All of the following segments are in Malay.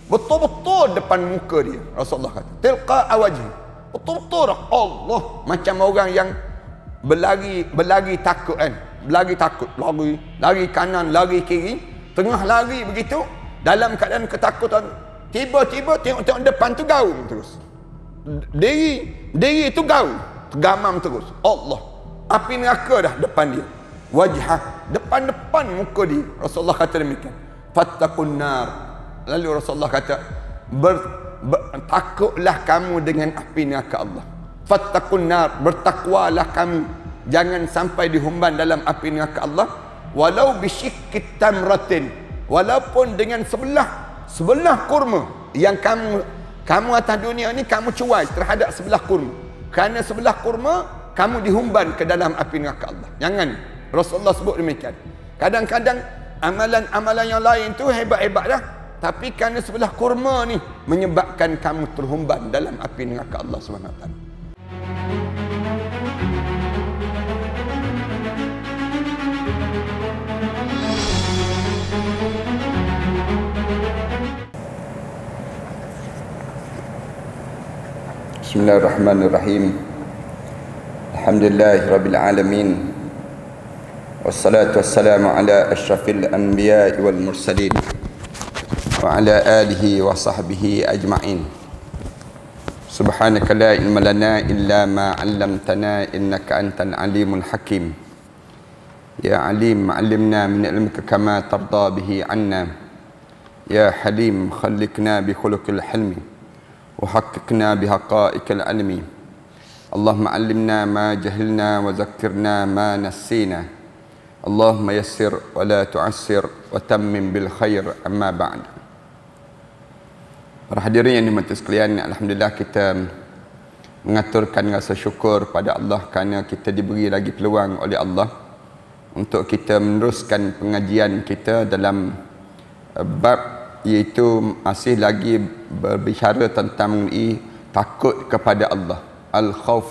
Betul-betul depan muka dia. Rasulullah kata, tilqa awajhi. Betul-betul Allah macam orang yang berlari takut kan. Berlari takut, lari kanan, lari kiri, tengah lari begitu, dalam keadaan ketakutan, tiba-tiba tengok depan tu gaung terus. Diri tu gaung, tergamam terus. Allah, api neraka dah depan dia. Wajhah, depan muka dia. Rasulullah kata demikian. Fattaqun nar. Lalu Rasulullah kata, takutlah kamu dengan api neraka Allah. Fattaqun nar, bertakwalah kamu, jangan sampai dihumban dalam api neraka Allah. Walau bisyikkit tamratin, walaupun dengan sebelah kurma yang kamu atas dunia ni kamu cuai terhadap sebelah kurma. Kerana sebelah kurma kamu dihumban ke dalam api neraka Allah. Jangan. Rasulullah sebut demikian. Kadang-kadang amalan-amalan yang lain tu hebat-hebat dah, tapi kerana sebelah kurma ni menyebabkan kamu terhumban dalam api neraka Allah Subhanahu Wa Taala. Bismillahirrahmanirrahim. Alhamdulillahirabbil alamin. Wassalatu wassalamu ala asyrafil anbiya'i wal mursalin wa ala alihi wa sahbihi ajma'in. Subhanaka la ilma lana illa ma 'allamtana innaka antal alimul hakim. Ya alim 'allimna min ilmika kama tarda bihi 'anna. Ya halim khalliqna bi khuluqil hilmi wa haqqqiqna bi haqa'iqil ilmi. Allahumma 'allimna ma jahilna wa zakkirna ma nassina. Allahumma yassir wa la tu'assir wa tammim bil khair, amma ba'd. Para hadirin yang dimati sekalian, alhamdulillah kita mengaturkan rasa syukur pada Allah kerana kita diberi lagi peluang oleh Allah untuk kita meneruskan pengajian kita dalam bab, iaitu masih lagi berbicara tentang mengenai takut kepada Allah. Al-khawf.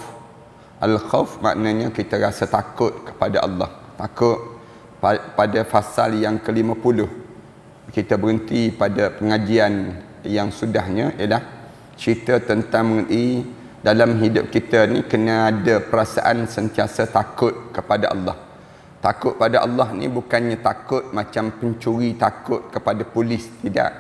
Al-khawf maknanya kita rasa takut kepada Allah. Takut pada fasal yang ke-50. Kita berhenti pada pengajian yang sudahnya ialah cerita tentang mengenai dalam hidup kita ni kena ada perasaan sentiasa takut kepada Allah. Takut pada Allah ni bukannya takut macam pencuri takut kepada polis, tidak.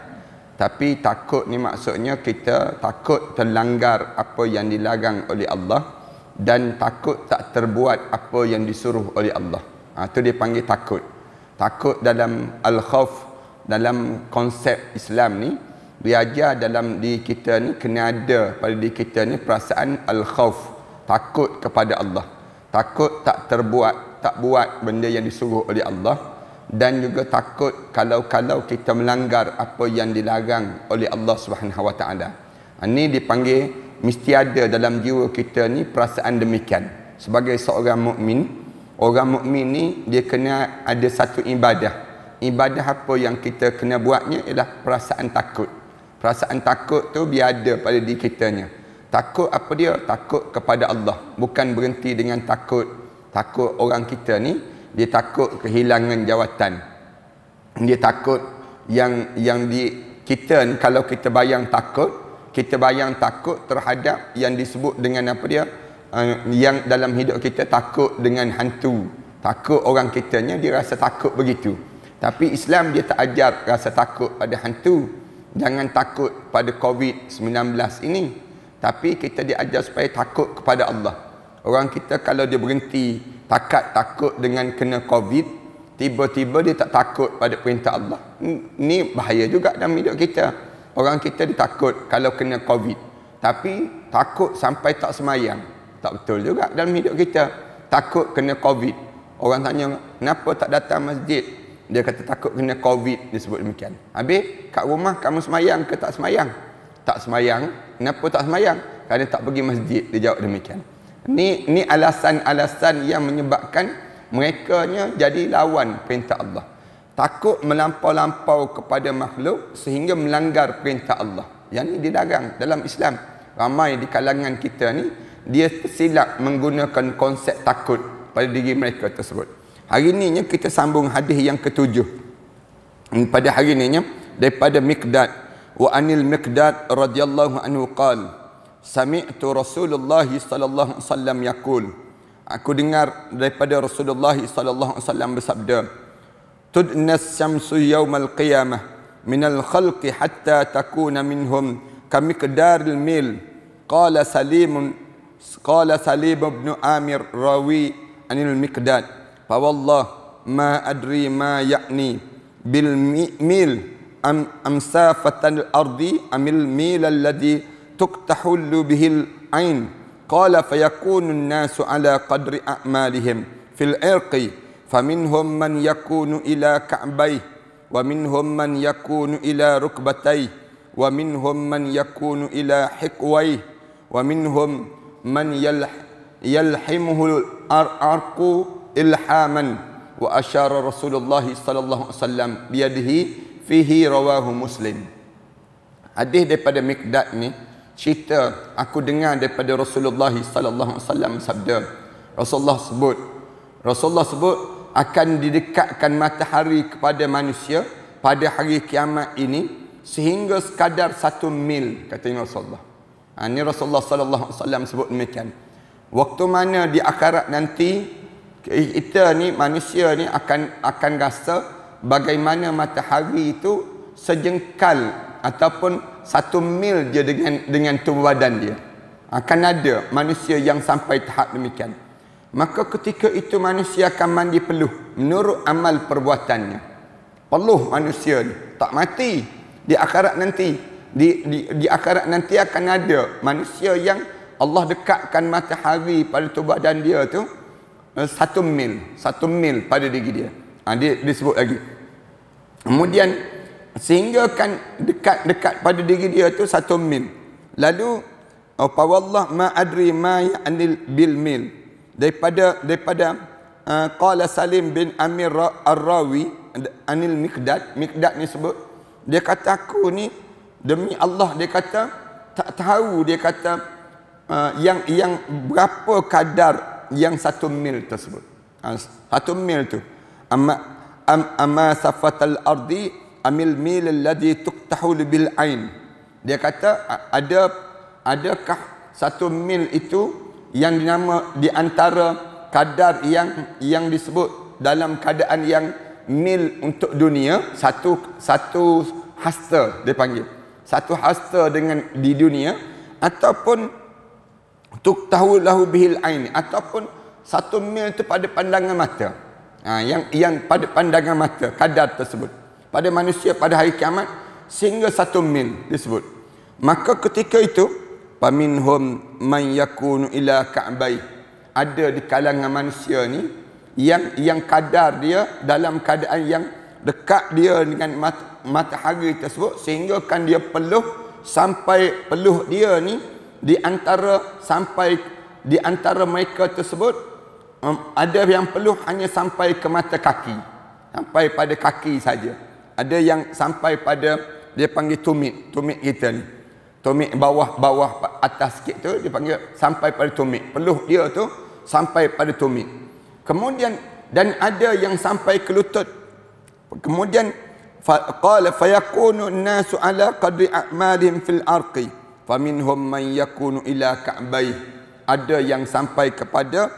Tapi takut ni maksudnya kita takut terlanggar apa yang dilarang oleh Allah dan takut tak terbuat apa yang disuruh oleh Allah. Itu dia panggil takut. Takut dalam al-khawf, dalam konsep Islam ni, dia ajar dalam diri kita ni kena ada pada diri kita ni perasaan al-khawf, takut kepada Allah. Takut tak buat benda yang disuruh oleh Allah, dan juga takut kalau kita melanggar apa yang dilarang oleh Allah Subhanahu Wa Taala. Ini dipanggil mesti ada dalam jiwa kita ni perasaan demikian. Sebagai seorang mukmin, orang mukmin ni dia kena ada satu ibadah. Ibadah apa yang kita kena buatnya ialah perasaan takut. Perasaan takut tu biar ada pada diri kitanya. Takut apa dia? Takut kepada Allah. Bukan berhenti dengan takut orang kita ni, dia takut kehilangan jawatan. Dia takut yang kita ni, kalau kita bayang takut terhadap yang disebut dengan apa dia? Yang dalam hidup kita takut dengan hantu. Takut orang kitanya, dia rasa takut begitu. Tapi Islam dia tak ajar rasa takut pada hantu. Jangan takut pada COVID-19 ini. Tapi kita diajar supaya takut kepada Allah. Orang kita kalau dia berhenti takut dengan kena COVID, tiba-tiba dia tak takut pada perintah Allah. Ni bahaya juga dalam hidup kita. Orang kita dia takut kalau kena COVID, tapi takut sampai tak semayang. Tak betul juga dalam hidup kita. Takut kena COVID. Orang tanya, kenapa tak datang masjid? Dia kata takut kena COVID, dia sebut demikian. Habis kat rumah kamu semayang ke tak semayang? Tak semayang. Kenapa tak semayang? Kerana tak pergi masjid, dia jawab demikian. Ni alasan-alasan yang menyebabkan merekanya jadi lawan perintah Allah. Takut melampau-lampau kepada makhluk sehingga melanggar perintah Allah. Yang ini dilarang dalam Islam. Ramai di kalangan kita ni dia silap menggunakan konsep takut pada diri mereka tersebut. Hari ininya kita sambung hadis yang ke-7. Pada hari ininya daripada Miqdad wa anil Miqdad radhiyallahu anhu qala sami'tu Rasulullah sallallahu alaihi wasallam yaqul, aku dengar daripada Rasulullah sallallahu alaihi wasallam bersabda, tudnas syamsu yaumal qiyamah minal khalqi hatta takuna minhum kamiqdaril mil. Qala Salim ibn Amir rawi anil Miqdad, fa wallah ma adri ma ya'ni bil mil amsafatal ardi amil mil alladhi tuqtahullu bihil ain. Qala fayakunu an-nasu ala qadri a'malihim fil irqi faminhum man yakunu ila ka'bayh wa minhum man yakunu ila rukbatayh wa minhum man yakunu ila hiqwayh wa minhum man yalhimuhu arqu ilhaman. Wa asyara Rasulullah sallallahu alaihi wasallam biyadihi fihi rawahu Muslim. Hadis daripada Miqdad ni cerita, aku dengar daripada Rasulullah sallallahu alaihi wasallam sabda, Rasulullah sebut akan didekatkan matahari kepada manusia pada hari kiamat ini sehingga sekadar 1 mil, kata Rasulullah. Ini Rasulullah sallallahu alaihi wasallam sebut demikian. Waktu mana di akhirat nanti kita ni manusia ni akan rasa bagaimana matahari itu sejengkal ataupun 1 mil je dengan tubuh badan dia. Akan ada manusia yang sampai tahap demikian. Maka ketika itu manusia akan mandi peluh menurut amal perbuatannya. Peluh manusia ni tak mati. Di akhirat nanti di akhirat nanti akan ada manusia yang Allah dekatkan matahari pada tubuh badan dia tu 1 mil pada diri dia. Dia disebut lagi. Kemudian sehingga kan dekat pada diri dia tu 1 mil. Lalu fa wallah ma adri ma ya'nil bil mil. Daripada qala Salim bin Amir ar-Rawi anil Miqdad ni sebut, dia kata aku ni demi Allah, dia kata tak tahu, dia kata yang berapa kadar yang 1 mil tersebut. 1 mil tu amma safatal ardi amil mil alladhi tuqtahu bil ain. Dia kata adakah 1 mil itu yang dinama di antara kadar yang disebut dalam keadaan yang mil untuk dunia, satu hasta dia panggil, 1 hasta dengan di dunia, ataupun tuqtahu lahu bihil ain, ataupun 1 mil itu pada pandangan mata. Yang pada pandangan mata kadar tersebut pada manusia pada hari kiamat sehingga 1 mil disebut. Maka ketika itu paminhum man yakunu ila ka'bai, ada di kalangan manusia ni yang kadar dia dalam keadaan yang dekat dia dengan matahari tersebut sehingga kan dia peluh sampai peluh dia ni di antara mereka tersebut ada yang peluh hanya sampai ke mata kaki, sampai pada kaki saja. Ada yang sampai pada dia panggil tumit kita ni. Tumit bawah atas sikit tu dia panggil sampai pada tumit. Peluh dia tu sampai pada tumit. Kemudian dan ada yang sampai ke lutut. Kemudian qala fayakunu an-nasu ala qadri a'malihim fil arqi faminhum man yakunu ila ka'bai. Ada yang sampai kepada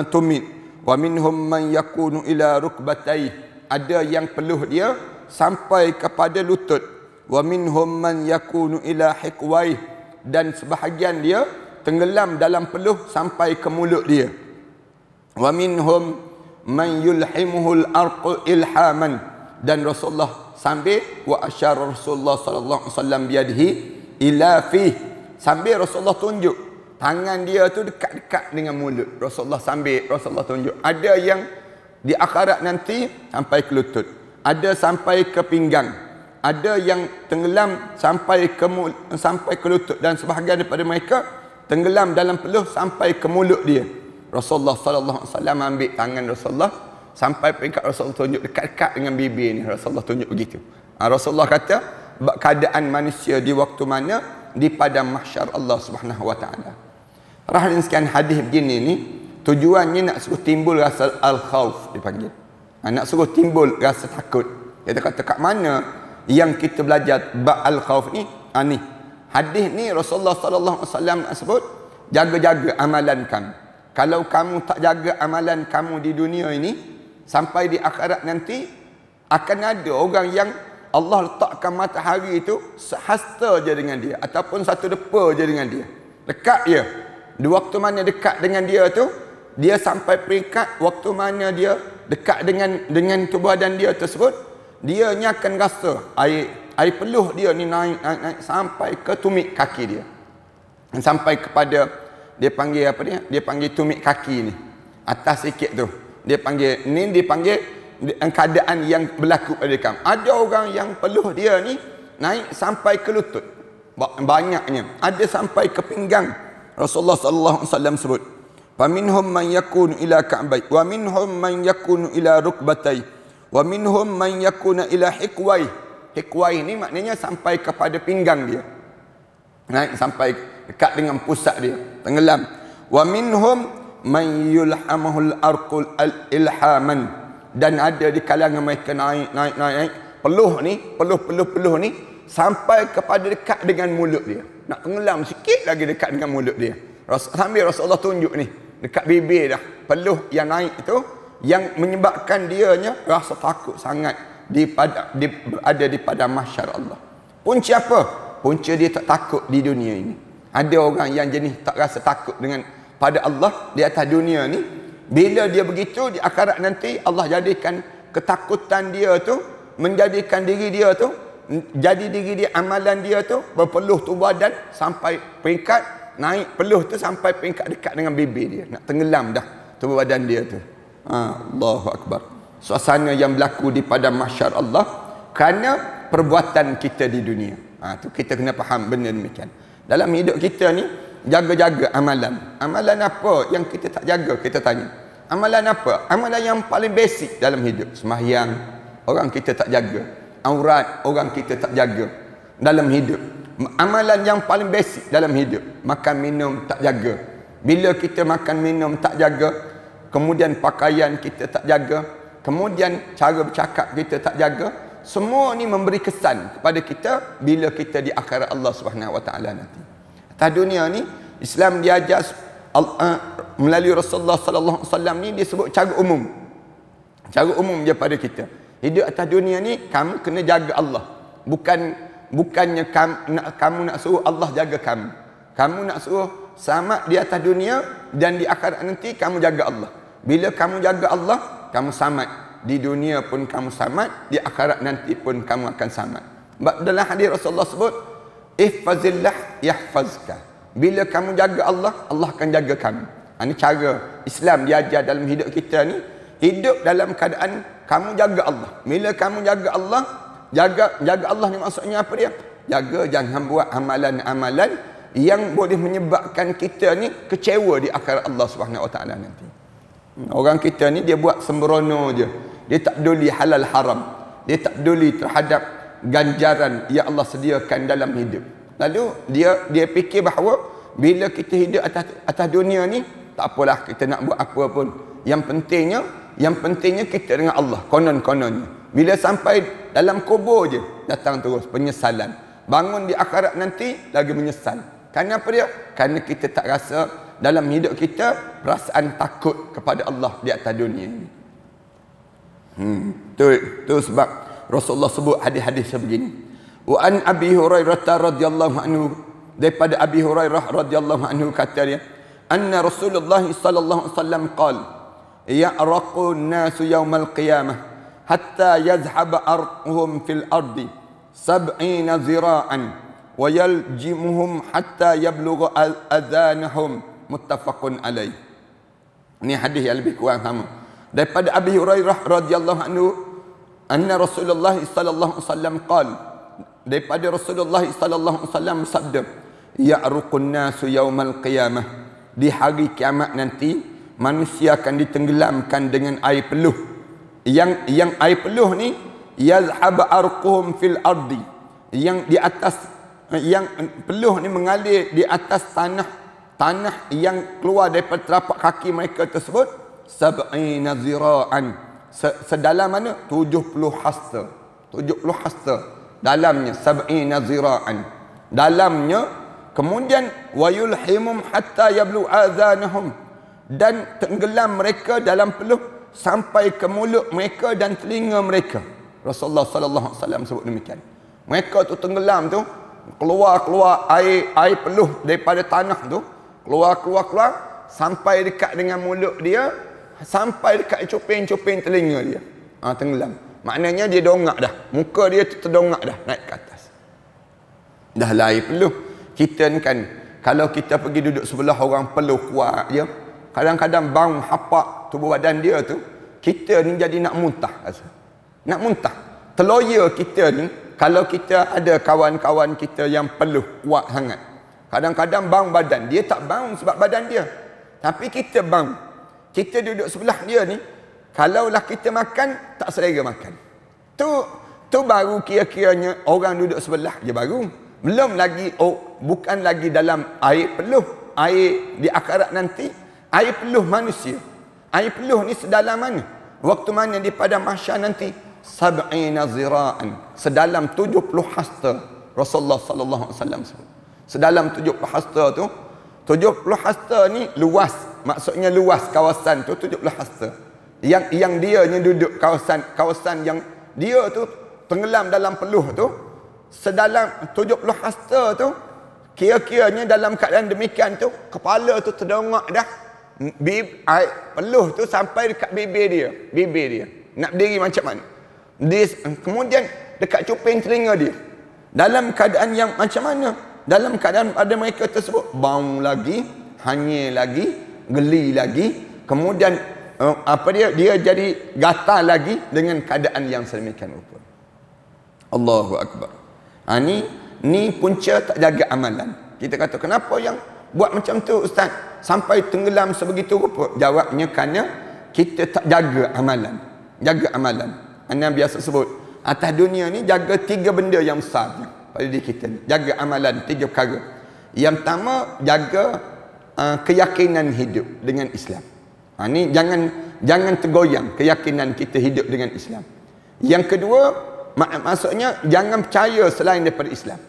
tumit. Wa minhum man yakunu ila rukbatai. Ada yang peluh dia sampai kepada lutut. Wa minhum man yakunu ila hiqwai, dan sebahagian dia tenggelam dalam peluh sampai ke mulut dia. Wa minhum man yulhimuhul arqu ilhaman, dan Rasulullah sambil wa asyara Rasulullah sallallahu alaihi wasallam biyadihi ila fi, sambil Rasulullah tunjuk tangan dia tu dekat-dekat dengan mulut. Rasulullah tunjuk. Ada yang di akhirat nanti sampai ke lutut, ada sampai ke pinggang, ada yang tenggelam sampai ke lutut, dan sebahagian daripada mereka tenggelam dalam peluh sampai ke mulut dia. Rasulullah sallallahu alaihi wasallam ambil tangan Rasulullah sampai peringkat Rasulullah tunjuk dekat-dekat dengan bibir ni. Rasulullah tunjuk begitu. Rasulullah kata keadaan manusia di waktu mana di padang mahsyar Allah Subhanahu wa taala. Rahim sekian hadis begini ni tujuannya nak suruh timbul rasa al-khauf dipanggil. Nak suruh timbul rasa takut. Dia kata kat mana yang kita belajar ba'al khauf ni, ni hadis ni Rasulullah sallallahu alaihi wasallam sebut, jaga-jaga amalan kamu. Kalau kamu tak jaga amalan kamu di dunia ini, sampai di akhirat nanti akan ada orang yang Allah letakkan matahari itu sehasta je dengan dia, ataupun satu depa je dengan dia. Dekat dia. Di waktu mana dekat dengan dia tu, dia sampai peringkat waktu mana dia dekat dengan tubuh badan dia tersebut, dia nya akan rasa air peluh dia ni naik sampai ke tumit kaki dia. Sampai kepada dia panggil apa dia? Dia panggil tumit kaki ni. Atas sikit tu. Dia panggil keadaan yang berlaku pada kamu. Ada orang yang peluh dia ni naik sampai ke lutut. Banyaknya. Ada sampai ke pinggang. Rasulullah sallallahu alaihi wasallam sebut, "Faminhum man yakunu ila ka'bai, wa minhum man yakunu ila rukbatai, wa minhum man yakunu ila hiqwai." Hiqwai ni maknanya sampai kepada pinggang dia. Naik sampai dekat dengan pusat dia, tenggelam. Wa minhum man yulhamul arqul ilhaman, dan ada di kalangan mereka naik peluh ni sampai kepada dekat dengan mulut dia. Nak tenggelam sikit lagi dekat dengan mulut dia. Sambil Rasulullah tunjuk ni dekat bibir dah. Peluh yang naik itu yang menyebabkan dianya rasa takut sangat berada di padang mahsyar Allah. Punca apa? Punca dia tak takut di dunia ini. Ada orang yang jenis tak rasa takut dengan pada Allah di atas dunia ni. Bila dia begitu, di akhirat nanti Allah jadikan ketakutan dia tu, menjadikan diri dia tu, jadi diri dia, amalan dia tu berpeluh tubuh badan sampai peringkat naik peluh tu sampai peringkat dekat dengan bibir dia. Nak tenggelam dah tubuh badan dia tu. Allahu Akbar. Suasana yang berlaku di padang mahsyar Allah kerana perbuatan kita di dunia. Tu kita kena faham benda demikian. Dalam hidup kita ni, jaga-jaga amalan. Amalan apa yang kita tak jaga? Kita tanya. Amalan apa? Amalan yang paling basic dalam hidup. Sembahyang, orang kita tak jaga. Aurat, orang kita tak jaga dalam hidup. Amalan yang paling basic dalam hidup. Makan minum tak jaga. Bila kita makan minum tak jaga, kemudian pakaian kita tak jaga, kemudian cara bercakap kita tak jaga, semua ni memberi kesan kepada kita bila kita di akhirat Allah Subhanahu Wa Taala nanti. Atas dunia ni, Islam diajar melalui Rasulullah sallallahu alaihi wasallam ni, dia sebut cara umum. Cara umum je pada kita. Hidup atas dunia ni, kamu kena jaga Allah. Bukannya kamu nak suruh Allah jaga kamu. Kamu nak suruh selamat di atas dunia, dan di akhirat nanti kamu jaga Allah. Bila kamu jaga Allah, kamu selamat. Di dunia pun kamu selamat, di akhirat nanti pun kamu akan selamat. Dalam hadis Rasulullah sebut, ihfazillah yahfazka. Bila kamu jaga Allah, Allah akan jaga kamu. Ini cara Islam diajar dalam hidup kita ni. Hidup dalam keadaan kamu jaga Allah. Bila kamu jaga Allah, jaga Allah ni maksudnya apa dia? Jaga jangan buat amalan-amalan yang boleh menyebabkan kita ni kecewa di akhirat Allah Subhanahu Wa Taala nanti. Orang kita ni dia buat sembrono je. Dia tak peduli halal haram. Dia tak peduli terhadap ganjaran yang Allah sediakan dalam hidup. Lalu dia fikir bahawa bila kita hidup atas dunia ni, tak apalah kita nak buat apa pun. Yang pentingnya kita dengan Allah, konon-kononnya. Bila sampai dalam kubur je, datang terus penyesalan. Bangun di akhirat nanti, lagi menyesal. Kerana apa dia? Kerana kita tak rasa dalam hidup kita perasaan takut kepada Allah di atas dunia ini. Tu sebab Rasulullah sebut hadis-hadis sebegini. Wa an Abi Hurairah radhiyallahu anhu, daripada Abi Hurairah radhiyallahu anhu kata dia, anna Rasulullah sallallahu alaihi wasallam qala, ya'raqu an-nasu yawmal qiyamah hatta yazhaba arquhum fil ardi 70 zira'an wa yaljimuhum hatta yablugha adhanahum, muttafaqun alaih. Ini hadis yang lebih kurang sama daripada Abi Hurairah radhiyallahu anhu, anna Rasulullah sallallahu alaihi wasallam qala, daripada Rasulullah sallallahu alaihi wasallam sabda, ya'ruqun nasu yaumal qiyamah, di hari kiamat nanti manusia akan ditenggelamkan dengan air peluh. Yang air peluh ni yazhab arquhum fil ardi, yang di atas, yang peluh ni mengalir di atas tanah yang keluar daripada telapak kaki mereka tersebut 70 zira'an, sedalam mana? 70 hasta. 70 hasta. dalamnya sab'ina zira'an, dalamnya, kemudian wayulhimum hatta yablu azanahum, dan tenggelam mereka dalam peluh sampai ke mulut mereka dan telinga mereka. Rasulullah sallallahu alaihi wasallam sebut demikian. Mereka tu tenggelam tu, keluar air peluh daripada tanah tu, keluar sampai dekat dengan mulut dia, sampai dekat cuping telinga dia. Tenggelam. Maknanya dia dongak dah. Muka dia tu terdongak dah naik ke atas. Dah lah air peluh. Kita ni kan, kalau kita pergi duduk sebelah orang peluh kuat je, kadang-kadang bau hapak tubuh badan dia tu, kita ni jadi nak muntah rasa. Nak muntah. Terloya kita ni, kalau kita ada kawan-kawan kita yang peluh kuat sangat, kadang-kadang bau badan dia tak bau sebab badan dia, tapi kita bau. Kita duduk sebelah dia ni, kalaulah kita makan tak selera makan. Tu baru kira-kiranya orang duduk sebelah je baru. Belum lagi bukan lagi dalam air peluh, air di akhirat nanti, air peluh manusia. Air peluh ni sedalam mana? Waktu mana di padang mahsyar nanti? Sab'ina zira'an, sedalam 70 hasta. Rasulullah sallallahu alaihi wasallam sebut. Sedalam 70 hasta tu, 70 hasta ni luas, maksudnya luas kawasan tu 70 hasta. Yang dia nya duduk kawasan yang dia tu tenggelam dalam peluh tu, sedalam 70 hasta tu, kira-kiranya dalam keadaan demikian tu, kepala tu terdongak dah, peluh tu sampai dekat bibir dia. Nak berdiri macam mana? Kemudian dekat cuping telinga dia. Dalam keadaan yang macam mana? Dalam keadaan ada mereka tersebut bau lagi, hanyir lagi, geli lagi, kemudian dia jadi gatal lagi dengan keadaan yang sedemikian rupa. Allahu akbar. Ni punca tak jaga amalan. Kita kata kenapa yang buat macam tu ustaz sampai tenggelam sebegitu rupa? Jawabnya kerana kita tak jaga amalan. Jaga amalan. Anda biasa sebut atas dunia ni jaga 3 benda yang besar pada diri kita ni. Jaga amalan 3 perkara. Yang pertama, jaga keyakinan hidup dengan Islam. Ni jangan tergoyang keyakinan kita hidup dengan Islam. Yang kedua, maksudnya jangan percaya selain daripada Islam.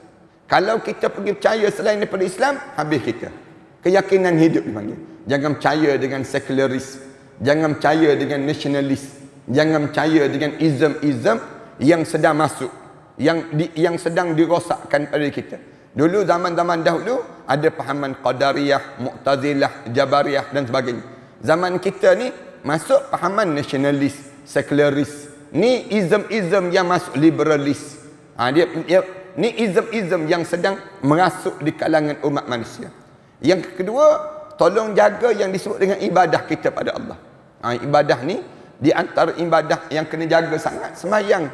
Kalau kita pergi percaya selain daripada Islam, habis kita. Keyakinan hidup dipanggil. Jangan percaya dengan sekularis, jangan percaya dengan nasionalis, jangan percaya dengan ism yang sedang masuk, yang sedang dirosakkan pada kita. Dulu zaman-zaman dahulu ada pahaman Qadariyah, Mu'tazilah, Jabariyah dan sebagainya. Zaman kita ni masuk pahaman nasionalis, sekularis. Ni ism yang masuk liberalis. Ni ism yang sedang merasuk di kalangan umat manusia. Yang kedua, tolong jaga yang disebut dengan ibadah kita pada Allah. Ibadah ni di antara ibadah yang kena jaga sangat sembahyang,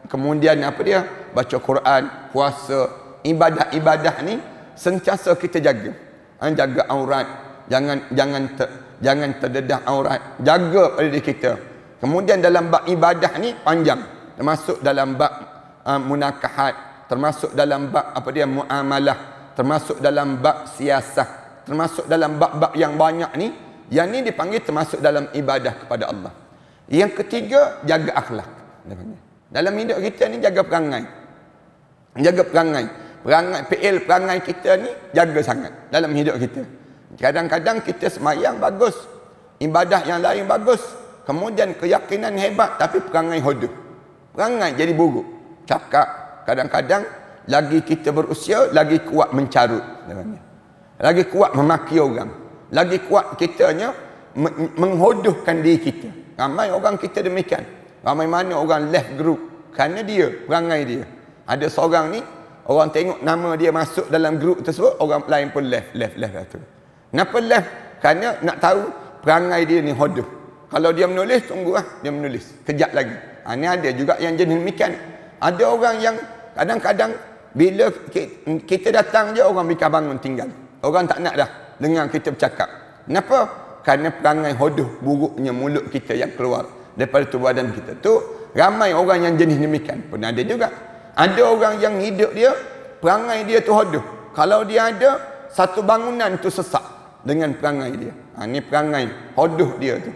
kemudian baca Quran, puasa. Ibadah ni sentiasa kita jaga. Jaga aurat, jangan terdedah aurat, jaga pada diri kita. Kemudian dalam bab ibadah ni panjang, termasuk dalam bab munakahat, termasuk dalam bab muamalah, termasuk dalam bab siasah, termasuk dalam bab-bab yang banyak ni. Yang ni dipanggil termasuk dalam ibadah kepada Allah. Yang ketiga, jaga akhlak. Dalam hidup kita ni jaga perangai. Jaga perangai. Perangai kita ni jaga sangat dalam hidup kita. Kadang-kadang kita semayang bagus, ibadah yang lain bagus, kemudian keyakinan hebat tapi perangai hodoh. Perangai jadi buruk. Cakap kadang-kadang lagi kita berusia lagi kuat mencarut. Lagi kuat memaki orang. Lagi kuat kitanya menghodohkan diri kita. Ramai orang kita demikian. Ramai mana orang left group kerana dia, perangai dia. Ada seorang ni, orang tengok nama dia masuk dalam group tersebut, orang lain pun left tu. Kenapa left? Kerana nak tahu perangai dia ni hodoh. Kalau dia menulis, tunggulah dia menulis. Kejap lagi. Ini ada juga yang jenis demikian. Ada orang yang kadang-kadang bila kita datang je, orang bika bangun tinggal. Orang tak nak dah dengar kita bercakap. Kenapa? Kerana perangai hodoh buruknya mulut kita yang keluar daripada tubuh badan kita. Tu ramai orang yang jenis demikian. Pun ada juga. Ada orang yang hidup dia, perangai dia tu hodoh. Kalau dia ada satu bangunan tu sesak dengan perangai dia. Ni perangai hodoh dia tu.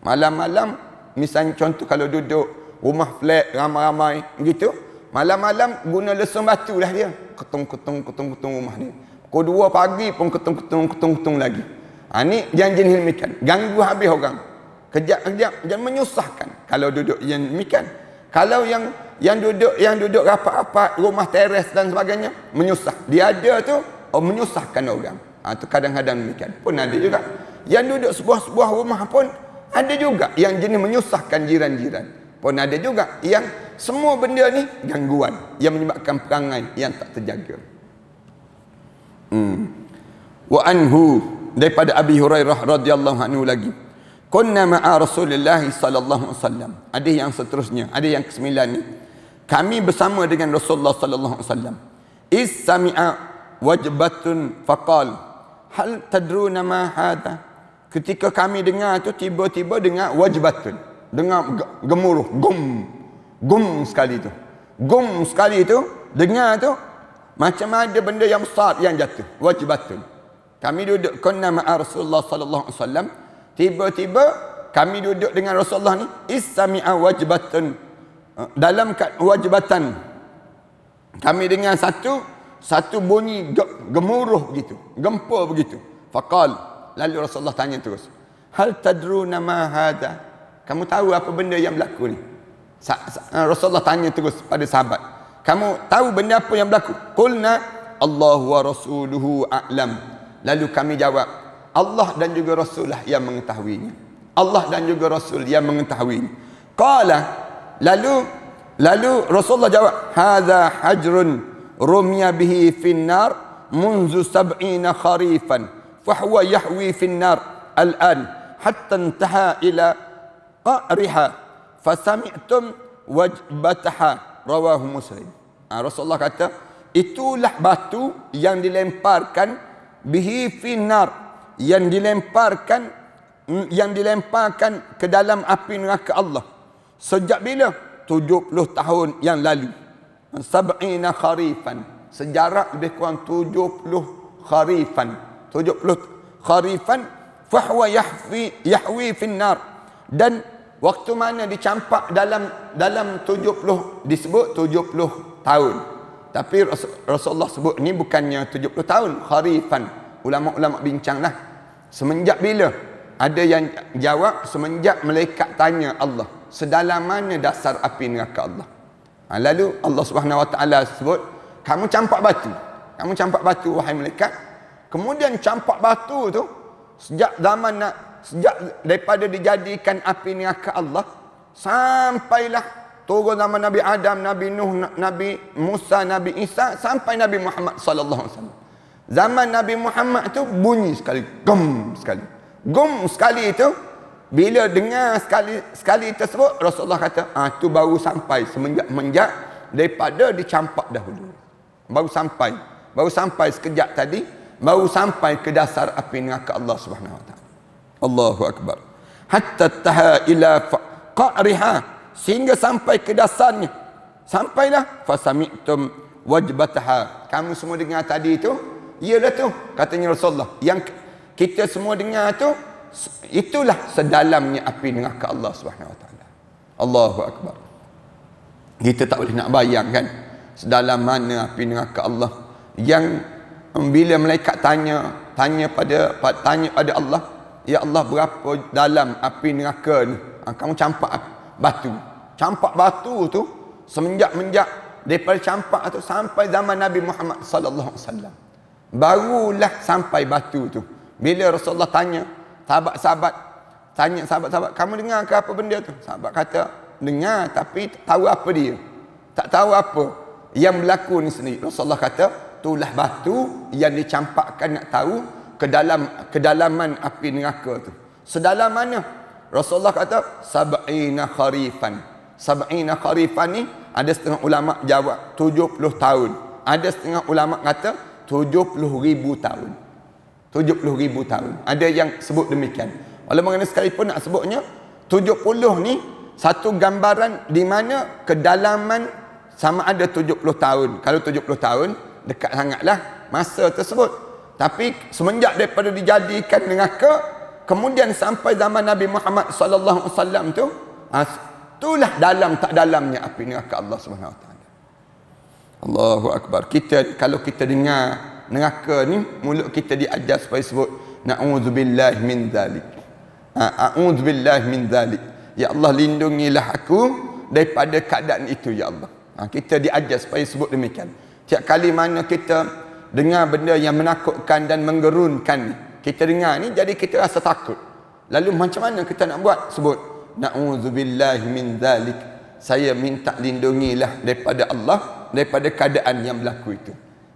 Malam-malam, misalnya contoh kalau duduk rumah flat ramai-ramai begitu, Malam-malam guna lesung batu lah dia. Ketung rumah dia. Pukul 2 pagi pun ketung lagi. Ni yang jenis demikian. Ganggu habis orang. Kejap-kejap dan menyusahkan. Kalau duduk yang demikian. Kalau yang duduk rapat-rapat, rumah teres dan sebagainya, menyusah. Dia ada tu, menyusahkan orang. Tu kadang-kadang demikian. Pun ada juga. Yang duduk sebuah rumah pun, ada juga yang jenis menyusahkan jiran-jiran. Pun ada juga yang semua benda ni gangguan yang menyebabkan perangai yang tak terjaga. Wa anhu, daripada Abi Hurairah radhiyallahu anhu lagi. Kunna ma'a Rasulullah sallallahu alaihi wasallam. Ada yang seterusnya, ada yang ke-9 ni. Kami bersama dengan Rasulullah sallallahu alaihi wasallam. Is sami'a wajbatun faqal, hal tadruna ma hadha? Ketika kami dengar tu, tiba-tiba dengar wajbatun, dengar gemuruh, gum sekali tu. Gum sekali tu, dengar tu macam ada benda yang besar yang jatuh. Wajbatun. Kami duduk kunna ma'a Rasulullah sallallahu alaihi wasallam. Tiba-tiba kami duduk dengan Rasulullah ni, istami'a wajbatun. Dalam wajbatan kami dengar satu bunyi gemuruh begitu, gempur begitu. Faqal, lalu Rasulullah tanya terus, hal tadruna ma hadha? Kamu tahu apa benda yang berlaku ni? Rasulullah tanya terus pada sahabat, kamu tahu benda apa yang berlaku? Qulna Allah wa rasuluhu a'lam. Lalu kami jawab, Allah dan juga Rasulullah yang mengetahuinya. Allah dan juga Rasul yang mengetahuinya. Qala, lalu Rasulullah jawab, hadza hajrun rumya bihi finnar munzu 70 kharifan fahuwa yahwi finnar al'an hatta intaha ila qa'riha fasami'tum wajbataha, rawahu Muslim. Rasulullah kata, itulah batu yang dilemparkan bihi finnar, yang dilemparkan ke dalam api neraka Allah. Sejak bila? 70 tahun yang lalu. 70 kharifan. Sejarak lebih kurang 70 kharifan. 70 kharifan fahuwa yahwi finnar. Dan waktu mana dicampak dalam 70, disebut 70 tahun. Tapi Rasulullah sebut ni bukannya 70 tahun, kharifan. Ulama-ulama bincanglah, semenjak bila? Ada yang jawab semenjak malaikat tanya Allah, sedalam mana dasar api neraka Allah. Lalu Allah Subhanahu Wa Taala sebut, kamu campak batu wahai malaikat. Kemudian campak batu tu sejak daripada dijadikan api neraka Allah sampailah turun zaman Nabi Adam, Nabi Nuh, Nabi Musa, Nabi Isa, sampai Nabi Muhammad sallallahu alaihi wasallam. Zaman Nabi Muhammad tu bunyi sekali, gum sekali itu, bila dengar sekali tersebut, Rasulullah kata, tu baru sampai semenjak daripada dicampak dahulu. Baru sampai sekejap tadi, baru sampai ke dasar api neraka Allah Subhanahu Wa Taala. Allahu Akbar. Hatta taha ila qa'riha, sehingga sampai ke dasarnya. Sampailah fasami'tum wajbataha. Kamu semua dengar tadi itu, iyalah tu, katanya Rasulullah, yang kita semua dengar tu, itulah sedalamnya api neraka Allah Subhanahu Wa Taala. Allahu Akbar. Kita tak boleh nak bayangkan sedalam mana api neraka Allah, yang bila malaikat tanya pada Allah, ya Allah, berapa dalam api neraka ni? Kamu campak batu tu semenjak daripada campak tu sampai zaman Nabi Muhammad sallallahu alaihi wasallam. Barulah sampai batu tu. Bila Rasulullah tanya sahabat, kamu dengar ke apa benda tu? Sahabat kata, dengar, tapi tak tahu apa dia. Tak tahu apa yang berlaku ni sendiri. Rasulullah kata, itulah batu yang dicampakkan, nak tahu kedalaman api neraka tu. Sedalam mana? Rasulullah kata, 70 kharifan. 70 kharifan ni, ada setengah ulama jawab 70 tahun. Ada setengah ulama kata 70,000 tahun. 70,000 tahun. Ada yang sebut demikian. Walau mana sekalipun nak sebutnya, 70 ni satu gambaran di mana kedalaman sama ada 70 tahun. Kalau 70 tahun, dekat sangatlah masa tersebut. Tapi semenjak daripada dijadikan neraka, kemudian sampai zaman Nabi Muhammad sallallahu alaihi wasallam tu, itulah dalam tak dalamnya api neraka Allah Subhanahu Wa Taala. Allahu Akbar. Kita kalau kita dengar neraka ni, mulut kita diajar supaya sebut na'udzubillahi min zalik. A'udzubillahi min zalik. Ya Allah, lindungilah aku daripada keadaan itu ya Allah. Kita diajar supaya sebut demikian. Tiap kali mana kita dengar benda yang menakutkan dan menggerunkan, kita dengar ni, jadi kita rasa takut. Lalu macam mana kita nak buat? Sebut na'udzubillahi min zalik. Saya minta lindungilah daripada Allah, daripada keadaan yang berlaku itu.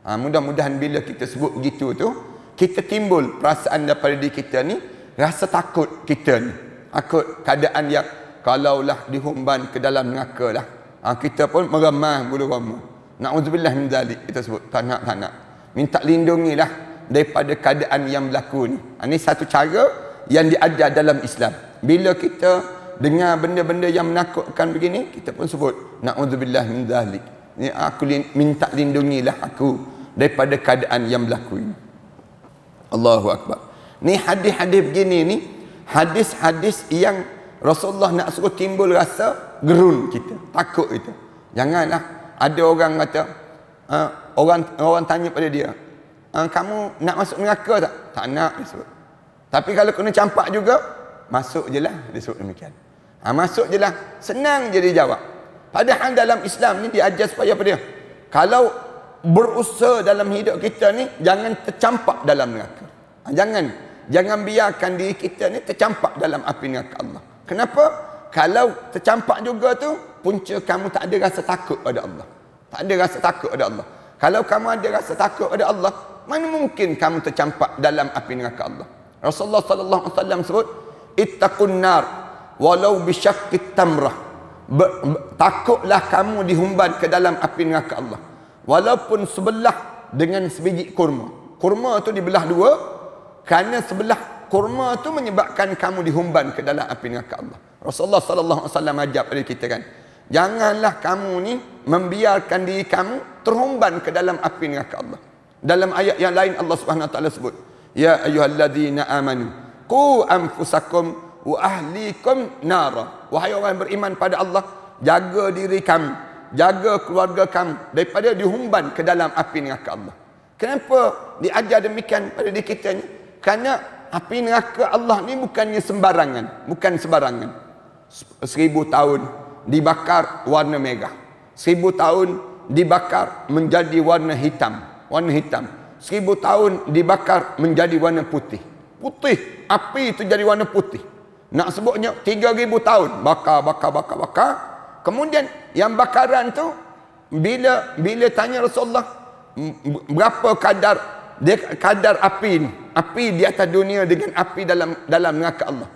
Mudah-mudahan bila kita sebut begitu tu, kita timbul perasaan daripada diri kita ni, rasa takut kita ni. Takut keadaan yang kalaulah dihumban ke dalam neraka lah. Kita pun meremah bulu roma. Na'udzubillah min zalik. Kita sebut tak nak. Minta lindungilah daripada keadaan yang berlaku ni. Ini satu cara yang diajar dalam Islam. Bila kita dengar benda-benda yang menakutkan begini, kita pun sebut na'udzubillah min zalik. Ni aku minta lindungilah aku daripada keadaan yang berlaku ini. Allahu Akbar. Ni hadis-hadis begini ni, hadis-hadis yang Rasulullah nak suruh timbul rasa gerun kita, takut itu. Janganlah ada orang kata, orang tanya pada dia, kamu nak masuk neraka tak? Tak nak, dia sebut. Tapi kalau kena campak juga, masuk je lah, dia sebut demikian. Masuk je lah, senang je dia jawab. Padahal dalam Islam ni diajar supaya apa dia? Kalau berusaha dalam hidup kita ni, jangan tercampak dalam neraka. Jangan biarkan diri kita ni tercampak dalam api neraka Allah. Kenapa? Kalau tercampak juga tu, punca kamu tak ada rasa takut pada Allah. Tak ada rasa takut pada Allah. Kalau kamu ada rasa takut pada Allah, mana mungkin kamu tercampak dalam api neraka Allah? Rasulullah sallallahu alaihi wasallam sebut, ittaqun nar walau bisyaqqit tamrah. Takutlah kamu dihumban ke dalam api neraka Allah, walaupun sebelah dengan sebiji kurma. Kurma tu dibelah dua, kerana sebelah kurma tu menyebabkan kamu dihumban ke dalam api neraka Allah. Rasulullah sallallahu alaihi wasallam ajar pada kita kan, janganlah kamu ni membiarkan diri kamu terhumban ke dalam api neraka Allah. Dalam ayat yang lain Allah Subhanahu wa taala sebut, ya ayyuhalladzina amanu qu anfusakum wa ahlikum nara. Wahai orang yang beriman pada Allah, jaga diri kamu, jaga keluarga kamu daripada dihumban ke dalam api neraka Allah. Kenapa diajar demikian pada diri kita ni? Kerana api neraka Allah ni bukannya sembarangan, bukan sembarangan. 1000 tahun dibakar warna merah, 1000 tahun dibakar menjadi warna hitam, 1000 tahun dibakar menjadi warna putih. Api itu jadi warna putih. Nak sebutnya 3000 tahun bakar. Kemudian yang bakaran tu, bila tanya Rasulullah berapa kadar api ni, api di atas dunia dengan api dalam neraka Allah.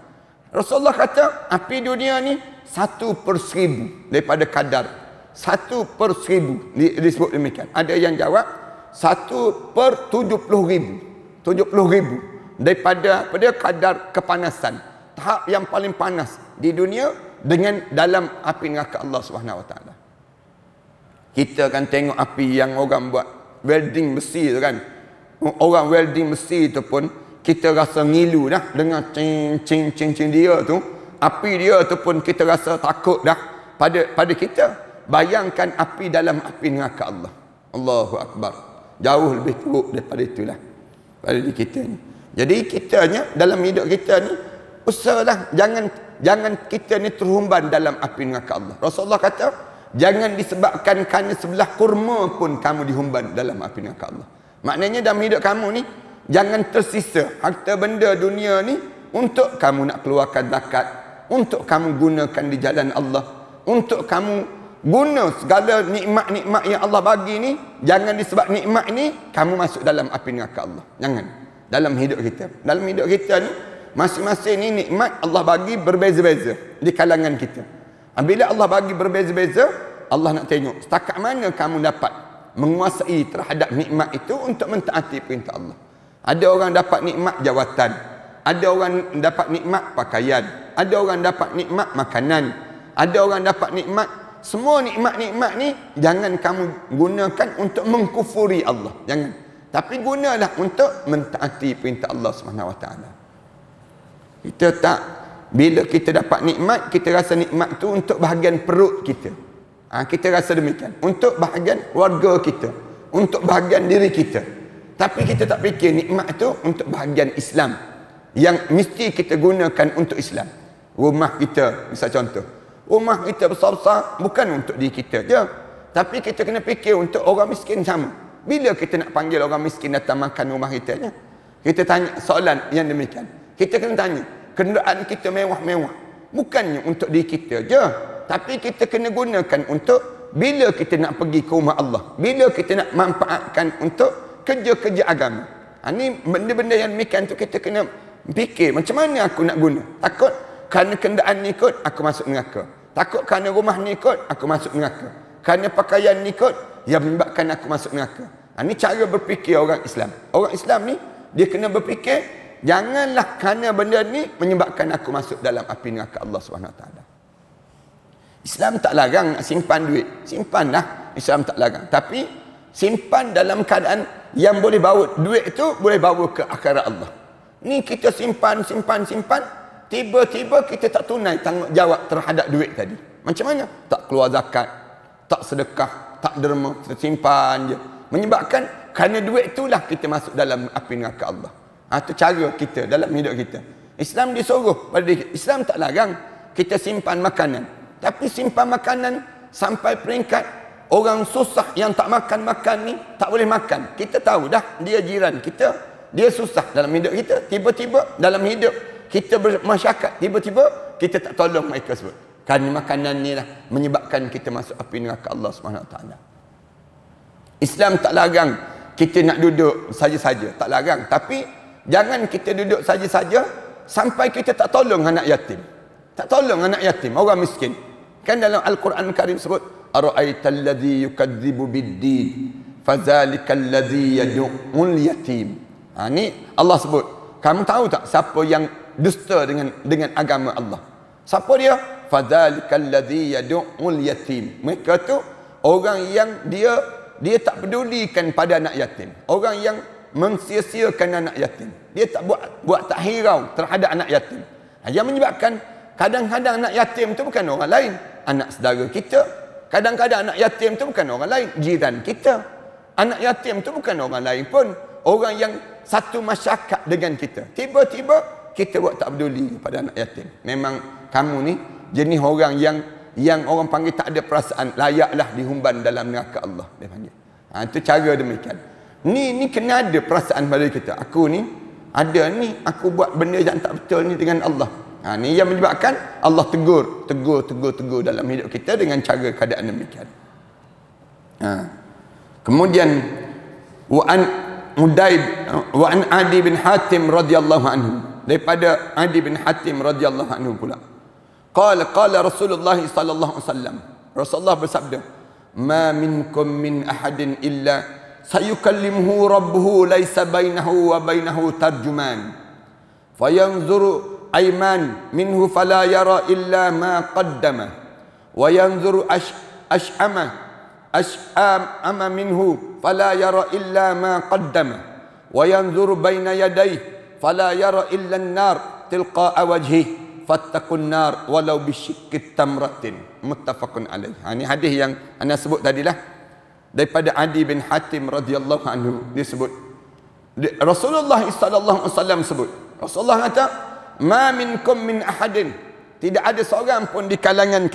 Rasulullah kata api dunia ni 1/1000 daripada kadar 1/1000 disebut demikian. Ada yang jawab 1/70,000 daripada kadar kepanasan, tahap yang paling panas di dunia dengan dalam api neraka Allah Subhanahu wa taala. Kita kan tengok api yang orang buat welding besi tu kan. Orang welding besi tu pun kita rasa ngilu dah dengan cing dia tu. Api dia tu pun kita rasa takut dah pada kita. Bayangkan api dalam api neraka Allah. Allahu Akbar. Jauh lebih teruk daripada itulah pada diri kita ni. Jadi kitanya dalam hidup kita ni, usahalah jangan kita ni terhumban dalam api neraka Allah. Rasulullah kata, jangan disebabkan kerana sebelah kurma pun kamu dihumban dalam api neraka Allah. Maknanya dalam hidup kamu ni, jangan tersisa harta benda dunia ni untuk kamu nak keluarkan zakat, untuk kamu gunakan di jalan Allah, untuk kamu guna segala nikmat-nikmat yang Allah bagi ni. Jangan disebab nikmat ni kamu masuk dalam api neraka Allah. Jangan. Dalam hidup kita ni, masing-masing ni nikmat Allah bagi berbeza-beza di kalangan kita. Bila Allah bagi berbeza-beza, Allah nak tengok setakat mana kamu dapat menguasai terhadap nikmat itu untuk mentaati perintah Allah. Ada orang dapat nikmat jawatan, ada orang dapat nikmat pakaian, ada orang dapat nikmat makanan, ada orang dapat nikmat. Semua nikmat-nikmat ni jangan kamu gunakan untuk mengkufuri Allah, jangan. Tapi gunalah untuk mentaati perintah Allah Subhanahu wa taala. Kita tak, bila kita dapat nikmat, kita rasa nikmat tu untuk bahagian perut kita. Kita rasa demikian. Untuk bahagian warga kita, untuk bahagian diri kita. Tapi kita tak fikir nikmat itu untuk bahagian Islam yang mesti kita gunakan untuk Islam. Rumah kita, misal contoh, rumah kita besar-besar bukan untuk diri kita je, tapi kita kena fikir untuk orang miskin sama. Bila kita nak panggil orang miskin datang makan rumah kita je, kita tanya soalan yang demikian. Kita kena tanya, kenderaan kita mewah-mewah bukannya untuk diri kita je, tapi kita kena gunakan untuk bila kita nak pergi ke rumah Allah, bila kita nak manfaatkan untuk kerja-kerja agama. Ini benda-benda yang demikian tu kita kena fikir macam mana aku nak guna. Takut kerana kenderaan ni kot aku masuk neraka, takut kerana rumah ni kot aku masuk neraka, kerana pakaian ni kot yang menyebabkan aku masuk neraka. Ini cara berfikir orang Islam. Orang Islam ni dia kena berfikir, janganlah kerana benda ni menyebabkan aku masuk dalam api neraka Allah SWT. Islam tak larang nak simpan duit, simpanlah, Islam tak larang, tapi simpan dalam keadaan yang boleh bawa duit itu boleh bawa ke akhirat Allah. Ni kita simpan, tiba-tiba kita tak tunai tanggungjawab terhadap duit tadi. Macam mana? Tak keluar zakat, tak sedekah, tak derma, kita simpan je. Menyebabkan kerana duit itulah kita masuk dalam api neraka Allah. Itu cara kita dalam hidup kita. Islam disuruh pada diri kita. Islam tak larang kita simpan makanan, tapi simpan makanan sampai peringkat orang susah yang tak makan ni tak boleh makan. Kita tahu dah dia jiran kita, dia susah dalam hidup kita. Tiba-tiba dalam hidup kita bermasyarakat, tiba-tiba kita tak tolong mereka sebut. Kerana makanan ni lah menyebabkan kita masuk api neraka Allah SWT. Islam tak larang kita nak duduk saja-saja, tak larang. Tapi jangan kita duduk saja-saja sampai kita tak tolong anak yatim. Tak tolong anak yatim, orang miskin. Kan dalam Al-Quran Karim sebut, ara'aital ladzi yukadzibu bid-din fadzalikal ladzi yad'ul yatim. Ni Allah sebut, kamu tahu tak siapa yang dusta dengan agama Allah? Siapa dia? Fadzalikal ladzi yad'ul yatim. Mereka tu orang yang dia tak pedulikan pada anak yatim. Orang yang mensia-siakan anak yatim. Dia tak buat tak hirau terhadap anak yatim. Yang menyebabkan kadang-kadang anak yatim tu bukan orang lain, anak saudara kita. Kadang-kadang anak yatim tu bukan orang lain, jiran kita. Anak yatim tu bukan orang lain pun, orang yang satu masyarakat dengan kita. Tiba-tiba kita buat tak peduli pada anak yatim. Memang kamu ni jenis orang yang orang panggil tak ada perasaan, layaklah dihumban dalam neraka Allah, dia panggil. Itu cara demikian. Ni kena ada perasaan pada kita. Aku ni ada ni, aku buat benda yang tak betul ni dengan Allah. Ni yang menyebabkan Allah tegur dalam hidup kita dengan cara keadaan demikian. Kemudian wa an Adi bin Hatim radhiyallahu anhu, daripada Adi bin Hatim radhiyallahu anhu pula, qala Rasulullah sallallahu alaihi wasallam, Rasulullah bersabda, ma minkum min ahadin illa sayukallimuhu rabbuhu laisa bainahu wa bainahu tarjuman fayanzuru ayman minhu fala yara illa ma qaddama wa yanzuru ash'ama minhu fala yara illa ma qaddama wa yanzuru baina yadayhi fala yara illa an-nar tilqa'a wajhihi fattaqun nar walau bisyikki tamratin, muttafaqun alaih. Ini hadis yang anda sebut tadilah, daripada Adi bin Hatim radhiyallahu anhu. Dia sebut, Rasulullah sallallahu alaihi wasallam sebut, Rasulullah kata, ma minkum min ahadin, tidak ada seorang pun di kalangan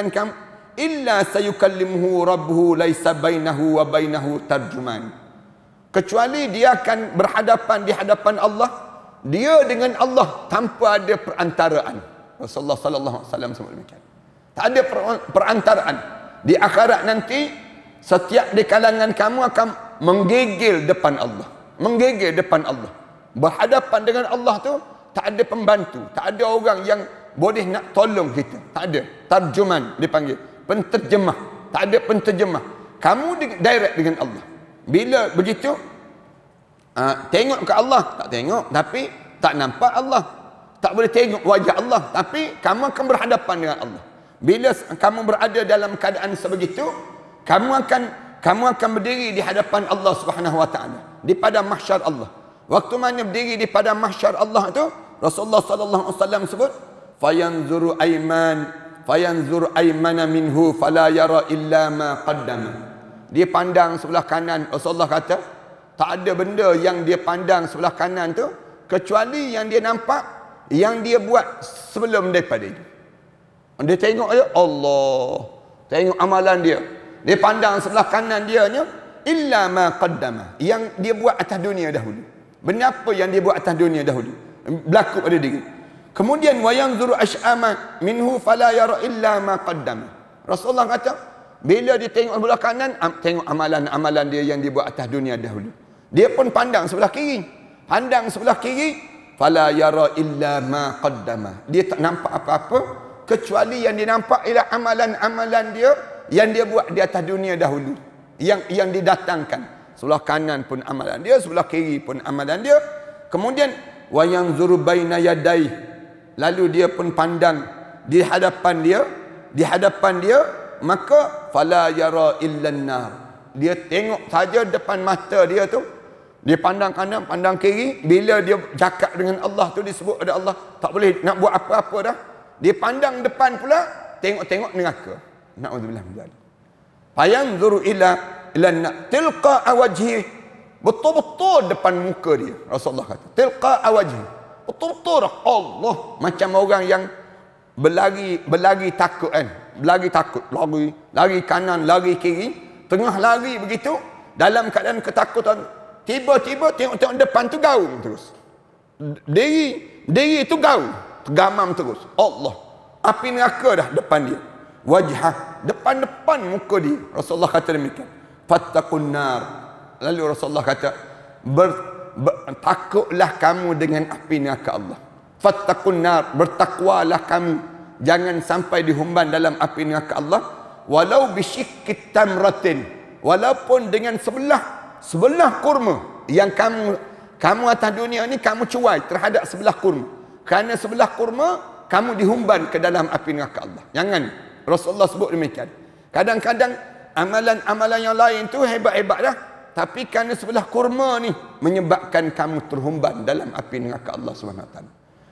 kamu illa sayukallimuhu rabbuhu laisa bainahu wa bainahu tarjuman, kecuali dia akan berhadapan di hadapan Allah, dia dengan Allah tanpa ada perantaraan. Rasulullah sallallahu alaihi wasallam sebut demikian. Tak ada perantaraan. Di akhirat nanti setiap di kalangan kamu akan menggigil depan Allah. Menggigil depan Allah. Berhadapan dengan Allah tu tak ada pembantu, tak ada orang yang boleh nak tolong kita. Tak ada. Tarjuman dipanggil, penterjemah. Tak ada penterjemah. Kamu direct dengan Allah. Bila begitu, tengok ke Allah, tak tengok, tapi tak nampak Allah. Tak boleh tengok wajah Allah, tapi kamu akan berhadapan dengan Allah. Bila kamu berada dalam keadaan sebegitu, kamu akan berdiri di hadapan Allah Subhanahu wa taala, di padang mahsyar Allah. Waktu mana berdiri di padang mahsyar Allah itu, Rasulullah sallallahu alaihi wasallam sebut, fayanzuru ayman fayanzur aymana minhu fala yara illa ma qaddama. Dia pandang sebelah kanan. Rasulullah kata, tak ada benda yang dia pandang sebelah kanan tu kecuali yang dia nampak yang dia buat sebelum daripada itu. Dia tengok ya Allah, tengok amalan dia. Dia pandang sebelah kanan dia nya illa ma qaddama, yang dia buat atas dunia dahulu. Benapa yang dia buat atas dunia dahulu berlaku pada diri. Kemudian wayanzuru ash'ama minhu fala yara illa ma qaddama. Rasulullah kata, bila dia tengok sebelah kanan, tengok amalan-amalan dia yang dia buat atas dunia dahulu. Dia pun pandang sebelah kiri. Pandang sebelah kiri, fala yara illa ma qaddama. Dia tak nampak apa-apa kecuali yang dia nampak ialah amalan-amalan dia yang dia buat di atas dunia dahulu, yang didatangkan. Sebelah kanan pun amalan dia, sebelah kiri pun amalan dia. Kemudian wa yanzuru baina yadai, lalu dia pun pandang di hadapan dia, maka fala yara illa an-nar. Dia tengok saja depan mata dia tu. Dia pandang kanan, pandang kiri. Bila dia cakap dengan Allah tu, disebut ada Allah, tak boleh nak buat apa-apa dah. Dia pandang depan pula, tengok-tengok neraka. Na'udzubillah min dzalik. Fayanzuru ila tilqa wajhi, betul-betul depan muka dia. Rasulullah kata, tilqa wajhi, betul-betul Allah, macam orang yang berlari takut kan. Berlari takut, lari kanan, lari kiri, tengah lari begitu, dalam keadaan ketakutan, tiba-tiba tengok-tengok depan tu gaung terus. Diri itu gaung, tergamam terus. Allah, api neraka dah depan dia. Wajhah, depan-depan muka dia. Rasulullah kata demikian. Fattaqun nar. Lalu Rasulullah kata, takutlah kamu dengan api neraka Allah. Fattaqun nar, bertakwalah kamu, jangan sampai dihumban dalam api neraka Allah. Walau bisyikkit tamratin, walaupun dengan sebelah kurma yang kamu atas dunia ni kamu cuai terhadap sebelah kurma. Kerana sebelah kurma kamu dihumban ke dalam api neraka Allah. Jangan. Rasulullah sebut demikian. Kadang-kadang amalan-amalan yang lain tu hebat-hebat dah, tapi kerana sebelah kurma ni menyebabkan kamu terhumban dalam api neraka Allah SWT.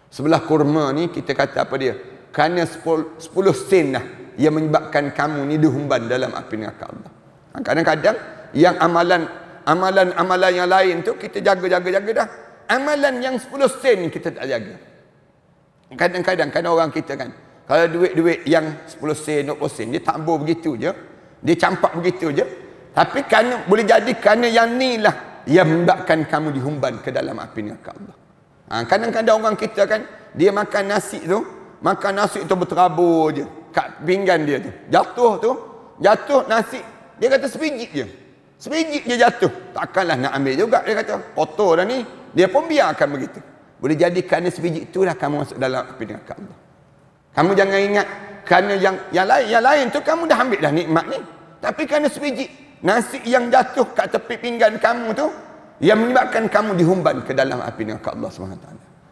Sebelah kurma ni kita kata apa dia? Kerana 10 sen dah yang menyebabkan kamu ni dihumban dalam api neraka Allah. Kadang-kadang yang amalan yang lain tu kita jaga dah. Amalan yang 10 sen ni kita tak jaga. Kadang-kadang orang kita kan, kalau duit-duit yang 10 sen, 20 sen, dia tabur begitu je. Dia campak begitu je. Tapi kerana boleh jadi kerana yang ni lah yang menyebabkan kamu dihumban ke dalam api neraka Allah. Kadang-kadang orang kita kan, dia makan nasi tu berterabur je kat pinggan dia tu. Jatuh nasi, dia kata sebiji je. Sebiji je jatuh. Takkanlah nak ambil juga, dia kata. Kotor dah ni. Dia pun biarkan begitu. Boleh jadi kerana sebiji itulah kamu masuk dalam api neraka Allah. Kamu jangan ingat kerana yang lain tu kamu dah ambil dah nikmat ni. Tapi kerana sebiji nasi yang jatuh kat tepi pinggan kamu tu yang menyebabkan kamu dihumban ke dalam api neraka Allah SWT.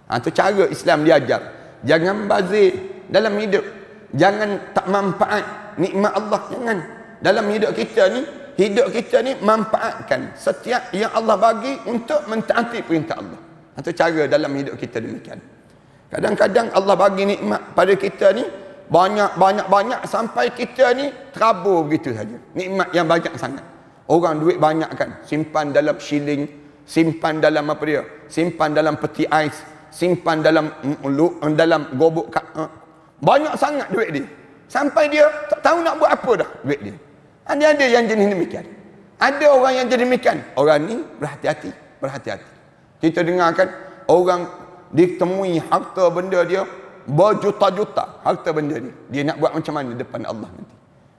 Itu cara Islam diajar. Jangan bazir dalam hidup. Jangan tak manfaat nikmat Allah. Jangan. Dalam hidup kita ni manfaatkan setiap yang Allah bagi untuk mentaati perintah Allah. Itu cara dalam hidup kita demikian. Kadang-kadang Allah bagi nikmat pada kita ni banyak sampai kita ni terabur begitu saja. Nikmat yang banyak sangat. Orang duit banyak kan, simpan dalam shilling, simpan dalam apa dia? Simpan dalam peti ais, simpan dalam gobok banyak sangat duit dia. Sampai dia tak tahu nak buat apa dah duit dia. Ada yang jenis demikian. Ada orang yang jadi demikian. Orang ni berhati-hati. Kita dengarkan orang ditemui harta benda dia berjuta-juta harta benda ni. Dia nak buat macam mana depan Allah nanti.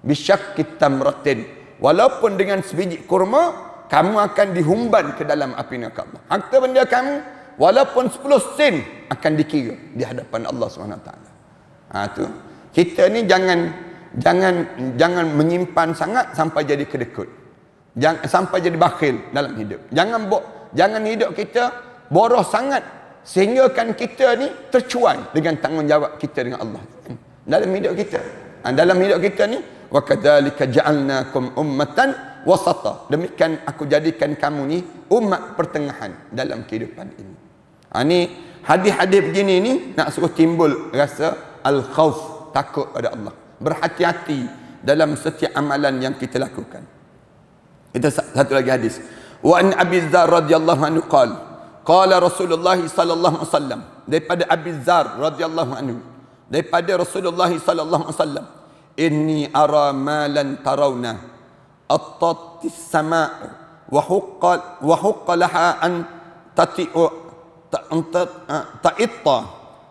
Bisyakkit tamratin, walaupun dengan sebiji kurma kamu akan dihumban ke dalam api neraka Allah. Harta benda kamu walaupun 10 sen akan dikira di hadapan Allah SWT. Tu kita ni jangan menyimpan sangat sampai jadi kedekut. Jangan sampai jadi bakhil dalam hidup. Jangan hidup kita boros sangat sehingga kan kita ni tercuai dengan tanggungjawab kita dengan Allah dalam hidup kita. Dalam hidup kita ni, wa kadzalika ja'alnakum ummatan wasata. Demikian aku jadikan kamu ni umat pertengahan dalam kehidupan ini. Ni hadis-hadis begini ni nak suruh timbul rasa al-khauf, takut pada Allah. Berhati-hati dalam setiap amalan yang kita lakukan. Itu satu lagi hadis. Wa an Abi Dzar radhiyallahu anhu qala Rasulullah sallallahu alaihi wasallam, daripada Abi Dzar radhiyallahu anhu, daripada Rasulullah sallallahu alaihi wasallam, inni ara ma lan tarawna attatis sama' wa huqqa laha an tati'u ta'itta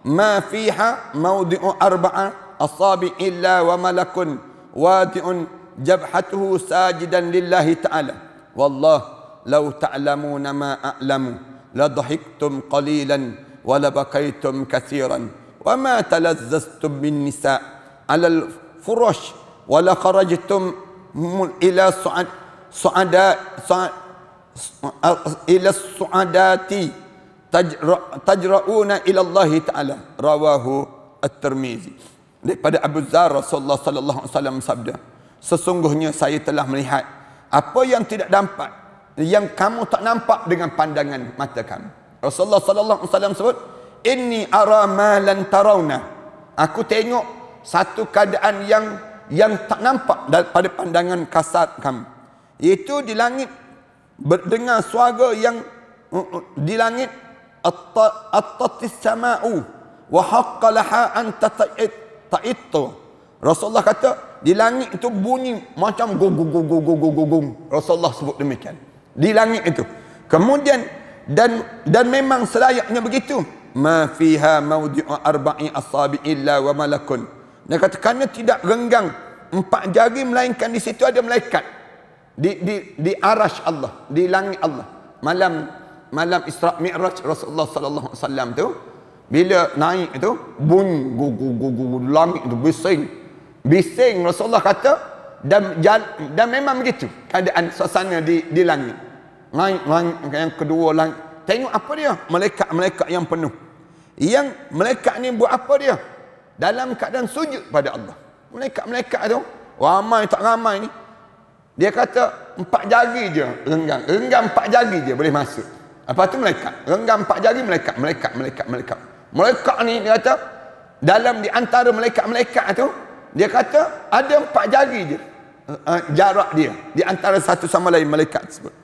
ma fiha mawdi'u arba'a asabi illa wa malakun wadi'un jabhatuhu sajidan lillahi ta'ala wallah law ta'lamuna ma a'lamu la dhahiktum qalilan wa la bakaytum katsiran wa ma talazzaztum bin nisa' 'ala al furush wa la kharajtum ila su'adati tajra'una ila Allah Ta'ala. Rawahu At-Tirmizi. Daripada Abu Dzar, Rasulullah sallallahu alaihi wasallam sabda, sesungguhnya saya telah melihat apa yang tidak nampak, yang kamu tak nampak dengan pandangan mata kamu. Rasulullah sallallahu alaihi wasallam sebut, inni ara ma lan tarawna, aku tengok satu keadaan yang tak nampak pada pandangan kasat kamu, iaitu di langit berdengar suara yang di langit at-tatis sama'u wa haqqa laha an ta'ittu. Rasulullah kata di langit itu bunyi macam gong. Rasulullah sebut demikian. Di langit itu. Kemudian dan memang selayaknya begitu. Ma fiha mawdi'u arba'i asabi illa wa malakun. Dia kata kerana tidak renggang 4 jari melainkan di situ ada malaikat. Di arash Allah, di langit Allah. Malam Isra Mi'raj Rasulullah sallallahu alaihi wasallam tu bila naik itu bunyi langit itu bising Rasulullah kata dan memang begitu keadaan suasana di langit. Naik yang kedua langit. Tengok apa dia? Malaikat yang penuh. Yang malaikat ni buat apa dia? Dalam keadaan sujud pada Allah. Malaikat tu ramai tak ramai ni. Dia kata 4 jari je renggang 4 jari je boleh masuk. Apa tu malaikat? Renggang 4 jari malaikat. Malaikat ni dia kata dalam di antara malaikat tu dia kata ada 4 jari je jarak dia di antara satu sama lain malaikat tersebut.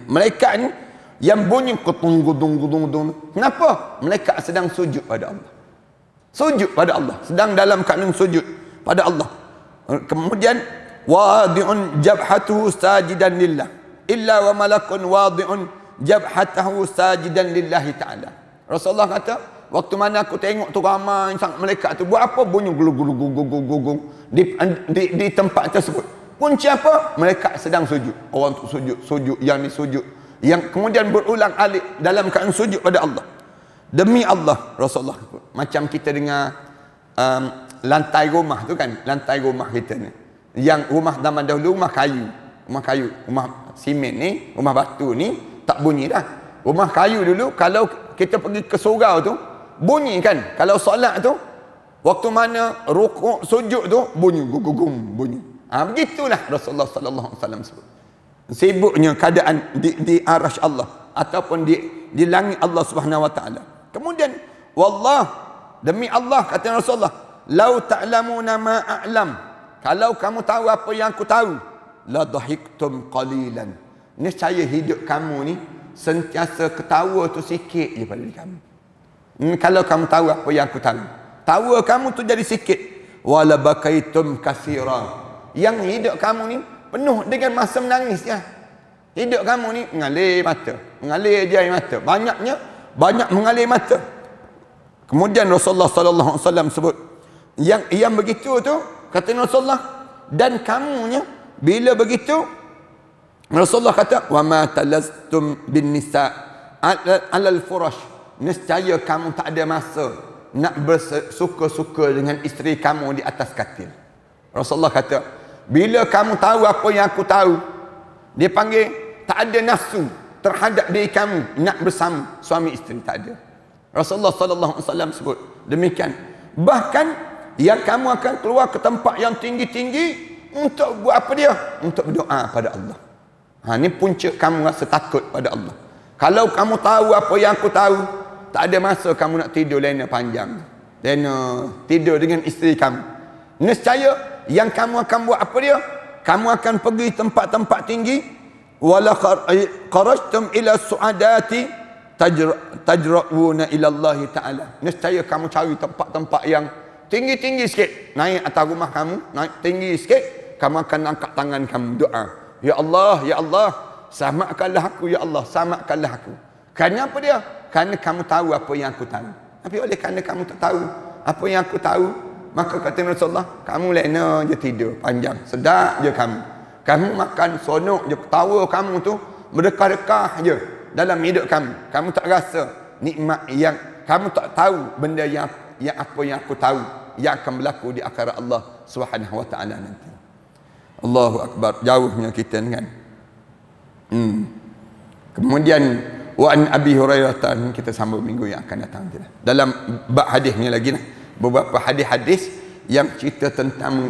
Malaikat ni yang bunyi gudung. Kenapa? Malaikat sedang sujud pada Allah. Sujud pada Allah, sedang dalam keadaan sujud pada Allah. Kemudian wadi'un jabhatuhu sajidan lillah illa wa malakun wadi'un jabhatahu sajidan lillahi ta'ala. Rasulullah kata waktu mana aku tengok tu ramai sangat malaikat tu buat apa? Bunyi gulung di tempat tersebut. Punca apa? Malaikat sedang sujud. Orang tu sujud, yang ni sujud, yang kemudian berulang alik dalam keadaan sujud pada Allah. Demi Allah, Rasulullah macam kita dengar lantai rumah tu kan, lantai rumah kita ni, yang rumah zaman dahulu rumah kayu, rumah simen ni, rumah batu ni tak bunyi dah. Rumah kayu dulu kalau kita pergi ke surau tu bunyi kan, kalau solat tu waktu mana rukuk sujud tu bunyi bunyi. Begitulah Rasulullah sallallahu alaihi wasallam sebut. Sibuknya keadaan di arash Allah ataupun di langit Allah Subhanahu wa taala. Kemudian wallah, demi Allah kata Rasulullah, lau ta'lamuna ma a'lam, kalau kamu tahu apa yang aku tahu, la dhahiktum qalilan, niscaya hidup kamu ni sentiasa ketawa tu sikit je pada diri kamu. Kalau kamu tahu apa yang aku tahu, tawa kamu tu jadi sikit. Wala bakaitum katsira, yang hidup kamu ni penuh dengan masa menangis ya. Hidup kamu ni mengalir je air mata. Banyak mengalir mata. Kemudian Rasulullah sallallahu alaihi wasallam sebut yang begitu tu, kata Rasulullah, dan kamunya bila begitu Rasulullah kata wa ma talaztum bin nisa alal furash, nescaya kamu tak ada masa nak bersuka-suka dengan isteri kamu di atas katil. Rasulullah kata bila kamu tahu apa yang aku tahu, dia panggil tak ada nafsu terhadap diri kamu nak bersama suami isteri, tak ada. Rasulullah sallallahu alaihi wasallam sebut demikian. Bahkan yang kamu akan keluar ke tempat yang tinggi-tinggi untuk buat apa dia? Untuk berdoa pada Allah. Ini punca kamu rasa takut pada Allah. Kalau kamu tahu apa yang aku tahu, tak ada masa kamu nak tidur lena panjang. dan tidur dengan isteri kamu, nescaya yang kamu akan buat apa dia? Kamu akan pergi tempat-tempat tinggi, wala kharajtum ila su'adati tajra'una ila Allah Ta'ala. Nescaya kamu cari tempat-tempat yang tinggi-tinggi sikit, naik atas rumah kamu, naik tinggi sikit, kamu akan angkat tangan kamu doa, ya Allah, selamatkanlah aku, ya Allah, selamatkanlah aku. Kerana apa dia? Kerana kamu tahu apa yang aku tahu. Tapi oleh kerana kamu tak tahu apa yang aku tahu, maka kata Rasulullah, kamu lena je tidur panjang, sedap je kamu. Kamu makan sonok je, ketawa kamu tu berdekah-dekah je dalam hidup kamu. Kamu tak rasa nikmat yang, kamu tak tahu benda yang apa yang aku tahu yang akan berlaku di akhirat Allah Subhanahu wa taala nanti. Allahu akbar, jauhnya kita kan. Kemudian wa an Abi Hurairah, kita sambung minggu yang akan datang je. Dalam bab hadis ni lagi lah, beberapa hadis-hadis yang cerita tentang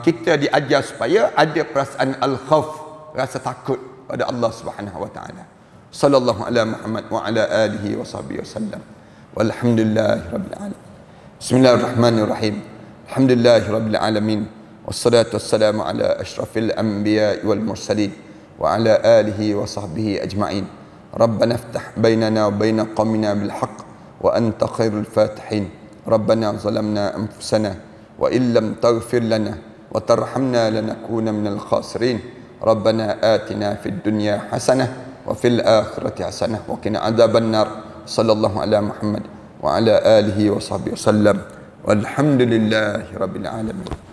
kita diajar supaya ada perasaan al-khauf, rasa takut pada Allah Subhanahu wa taala. Sallallahu ala Muhammad wa ala alihi wa sahbihi wasallam. Walhamdulillahirabbil alamin. Bismillahirrahmanirrahim. Alhamdulillahirabbil alamin. Wassalatu wassalamu ala asyrafil anbiya'i wal mursalin wa ala alihi wa sahbihi ajma'in. Rabbana iftah bainana wa baina qaumina bil haqq wa anta khairul fatihin. Rabbana zalamna anfusana wa illam taghfir lana wa tarhamna lanakuna minal khasirin. Rabbana atina fid dunya hasanah wa fil akhirati hasanah wa qina adzaban nar. Sallallahu ala Muhammad wa ala alihi wa sahbihi wasallam. Walhamdulillahi rabbil alamin.